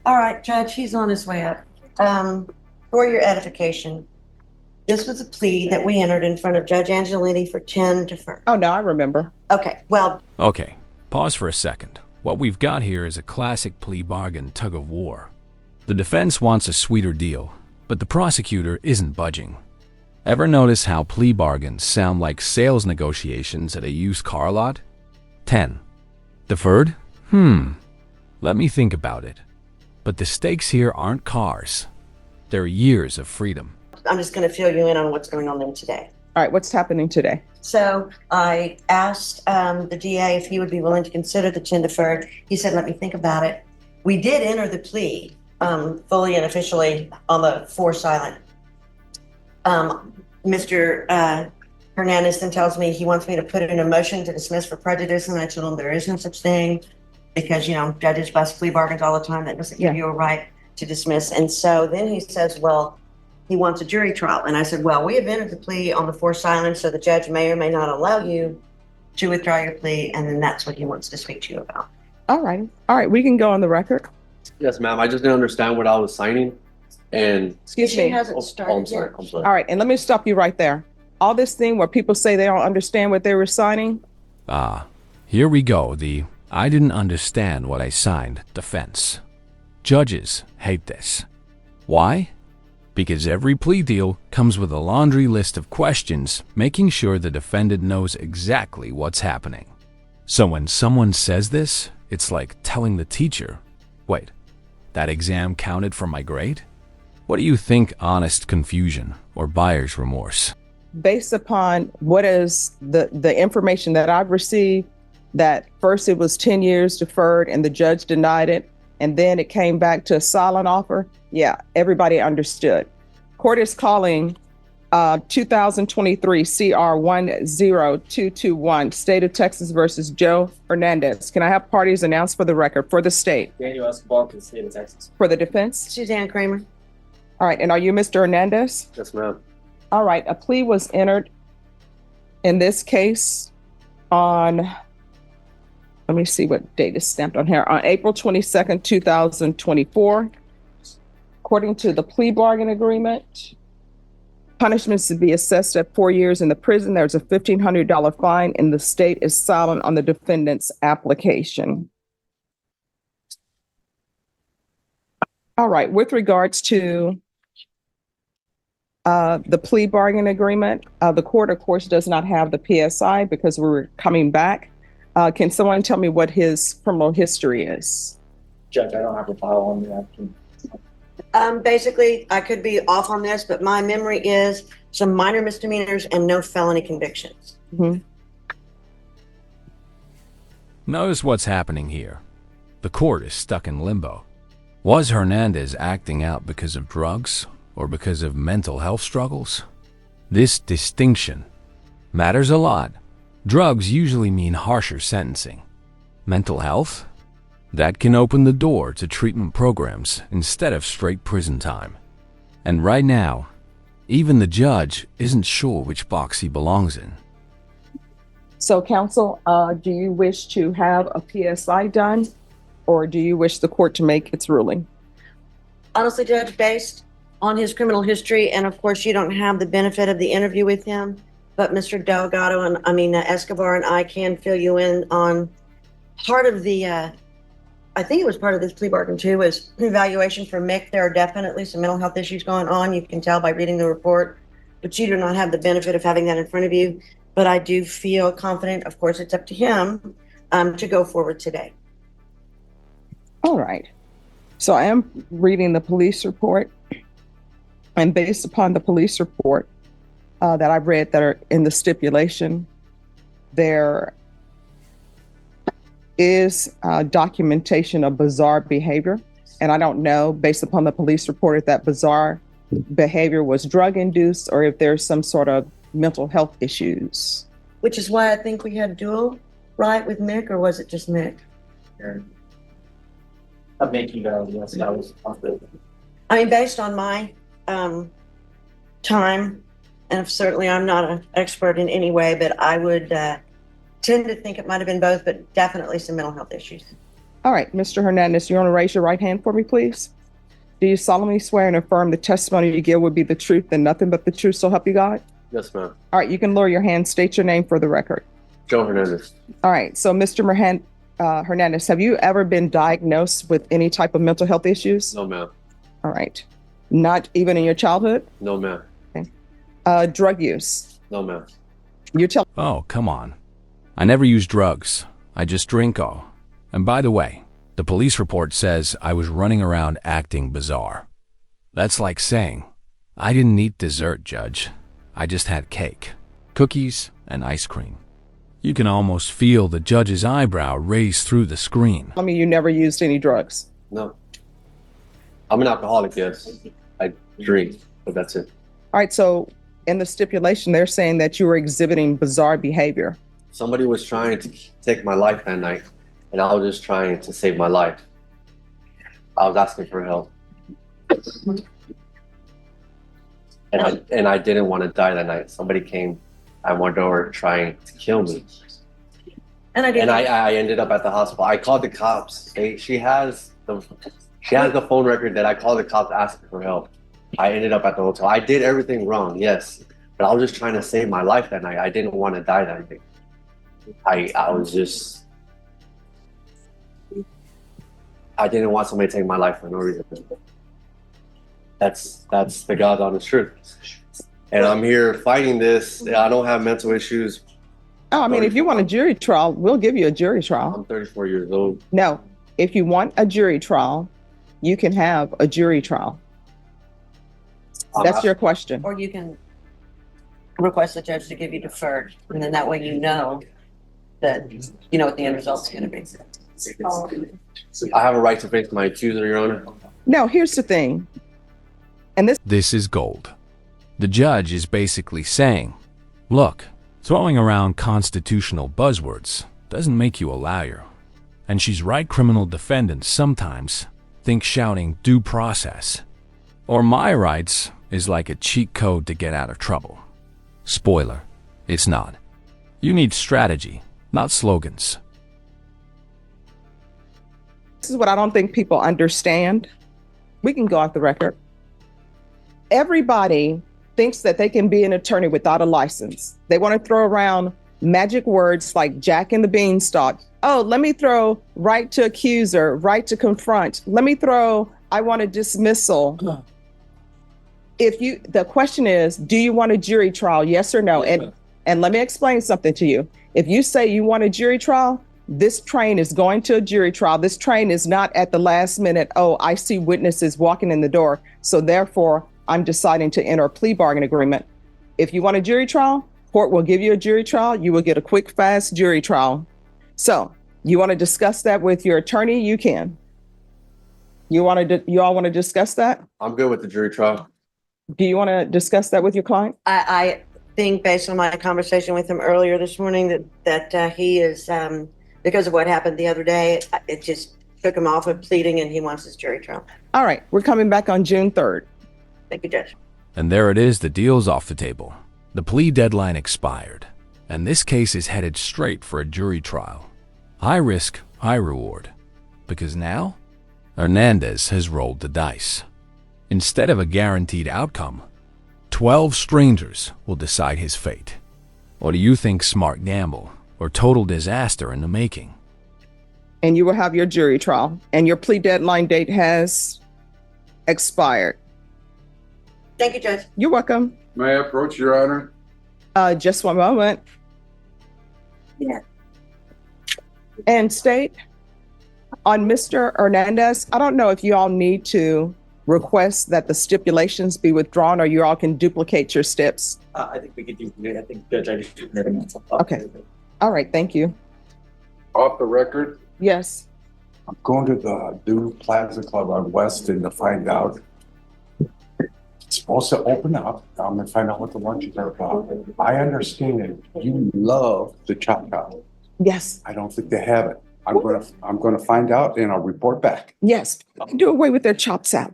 All right, Judge, he's on his way up. For your edification, this was a plea that we entered in front of Judge Angelini for 10 deferred. Oh, no, I remember. Okay, well, Okay, pause for a second. What we've got here is a classic plea bargain tug of war. The defense wants a sweeter deal, but the prosecutor isn't budging. Ever notice how plea bargains sound like sales negotiations at a used car lot? 10. Deferred? Let me think about it. But the stakes here aren't cars. They're years of freedom. I'm just going to fill you in on what's going on there today. All right, what's happening today? So I asked the DA if he would be willing to consider the 10 deferred. He said, let me think about it. We did enter the plea fully and officially on the 4 silent. Mr. Hernandez then tells me he wants me to put in a motion to dismiss for prejudice, and I told him there is no such thing because, judges bust plea bargains all the time. That doesn't give you a right to dismiss. And so then he says, well, he wants a jury trial. And I said, well, we have entered the plea on the 4 silent, so the judge may or may not allow you to withdraw your plea, and then that's what he wants to speak to you about. All right, we can go on the record. Yes, ma'am. I just didn't understand what I was signing. And Excuse She me. hasn't started I'm sorry. yet. I'm sorry. All right, and let me stop you right there. All this thing where people say they don't understand what they were signing. Here we go, the I didn't understand what I signed defense. Judges hate this. Why? Because every plea deal comes with a laundry list of questions, making sure the defendant knows exactly what's happening. So when someone says this, it's like telling the teacher, wait, that exam counted for my grade? What do you think honest confusion or buyer's remorse? Based upon what is the information that I've received, that first it was 10 years deferred and the judge denied it, and then it came back to a silent offer. Yeah, everybody understood. Court is calling 2023 CR 10221, State of Texas versus Joe Hernandez. Can I have parties announced for the record for the state? Daniel Escobar for the state of Texas. For the defense? Suzanne Kramer. All right, and are you Mr. Hernandez? yes, ma'am. All right, a plea was entered in this case on, let me see what date is stamped on here, on April 22nd, 2024. According to the plea bargain agreement, punishments to be assessed at 4 years in the prison. There's a $1,500 fine, and the state is silent on the defendant's application. All right, with regards to the plea bargain agreement, the court, of course, does not have the PSI because we were coming back. Can someone tell me what his criminal history is? Judge, I don't have a file on that. Basically, I could be off on this, but my memory is some minor misdemeanors and no felony convictions. Notice what's happening here. The court is stuck in limbo. Was Hernandez acting out because of drugs or because of mental health struggles? This distinction matters a lot. Drugs usually mean harsher sentencing. Mental health? That can open the door to treatment programs instead of straight prison time. And right now, even the judge isn't sure which box he belongs in. So, counsel, do you wish to have a PSI done, or do you wish the court to make its ruling? Honestly, Judge, based on his criminal history, and of course, you don't have the benefit of the interview with him, but Mr. Delgado and Escobar and I can fill you in on part of the. I think it was part of this plea bargain too, was evaluation for Mick. There are definitely some mental health issues going on. You can tell by reading the report, but you do not have the benefit of having that in front of you. But I do feel confident, of course, it's up to him to go forward today. All right. So I am reading the police report, and based upon the police report that I've read that are in the stipulation, there is documentation of bizarre behavior. And I don't know, based upon the police report, if that bizarre behavior was drug-induced or if there's some sort of mental health issues. Which is why I think we had dual, right, with Mick, or was it just Mick? I'm making yes, that was Based on my time, and certainly I'm not an expert in any way, but I would tend to think it might have been both, but definitely some mental health issues. All right, Mr. Hernandez, you want to raise your right hand for me, please? Do you solemnly swear and affirm the testimony you give will be the truth and nothing but the truth, so help you God? Yes, ma'am. All right, you can lower your hand, state your name for the record. Joe Hernandez. All right, so Mr. Hernandez, have you ever been diagnosed with any type of mental health issues? No, ma'am. All right. Not even in your childhood? No, ma'am. Drug use? No, ma'am. You tell. Oh, come on. I never use drugs. I just drink all. And by the way, the police report says I was running around acting bizarre. That's like saying, I didn't eat dessert, Judge. I just had cake, cookies, and ice cream. You can almost feel the judge's eyebrow raise through the screen. I mean, you never used any drugs. No. I'm an alcoholic, yes. I drink, but that's it. All right, so in the stipulation, they're saying that you were exhibiting bizarre behavior. Somebody was trying to take my life that night, and I was just trying to save my life. I was asking for help. And I didn't want to die that night. Somebody came at my door trying to kill me. And I did. And I ended up at the hospital. I called the cops. She has the phone record that I called the cops asking for help. I ended up at the hotel. I did everything wrong, yes. But I was just trying to save my life that night. I didn't want to die that night. I didn't want somebody to take my life for no reason. That's the God's honest truth. And I'm here fighting this. I don't have mental issues. Oh, I mean, if you want a jury trial, we'll give you a jury trial. I'm 34 years old. No, if you want a jury trial, you can have a jury trial. That's your question. Or you can request the judge to give you deferred, and then that way you know that you know what the end result's going to be. I have a right to face my accuser, Your Honor. No, here's the thing. And This is gold. The judge is basically saying, look, throwing around constitutional buzzwords doesn't make you a liar. And she's right, criminal defendants sometimes think shouting due process or my rights is like a cheat code to get out of trouble. Spoiler, it's not. You need strategy, not slogans. this is what I don't think people understand. We can go off the record. Everybody thinks that they can be an attorney without a license. They want to throw around magic words like Jack and the Beanstalk. Oh, let me throw right to accuser, right to confront. Let me throw, I want a dismissal. The question is, do you want a jury trial? Yes or no? And let me explain something to you. If you say you want a jury trial, this train is going to a jury trial. This train is not at the last minute. Oh, I see witnesses walking in the door, so therefore I'm deciding to enter a plea bargain agreement. If you want a jury trial, court will give you a jury trial. You will get a quick, fast jury trial. So you want to discuss that with your attorney? You can. You all want to discuss that? I'm good with the jury trial. Do you want to discuss that with your client? I think based on my conversation with him earlier this morning that he is, because of what happened the other day, it just took him off of pleading and he wants his jury trial. All right, we're coming back on June 3rd. Thank you, Judge. And there it is, the deal's off the table. The plea deadline expired, and this case is headed straight for a jury trial. High risk, high reward. Because now, Hernandez has rolled the dice. Instead of a guaranteed outcome, 12 strangers will decide his fate. Or do you think smart gamble or total disaster in the making? And you will have your jury trial, and your plea deadline date has expired. Thank you, Judge. You're welcome. May I approach, Your Honor? Just one moment. Yeah. And state, on Mr. Hernandez, I don't know if you all need to request that the stipulations be withdrawn or you all can duplicate your steps. I think we could do, I think Judge, I just do. Okay. All right, thank you. Off the record, Yes. I'm going to the new Plaza Club on Weston to find out. It's supposed to open up. I'm gonna find out what the lunches are about. I understand you love the chop shop. Yes. I don't think they have it. I'm gonna find out and I'll report back. Yes. Do away with their chop salad.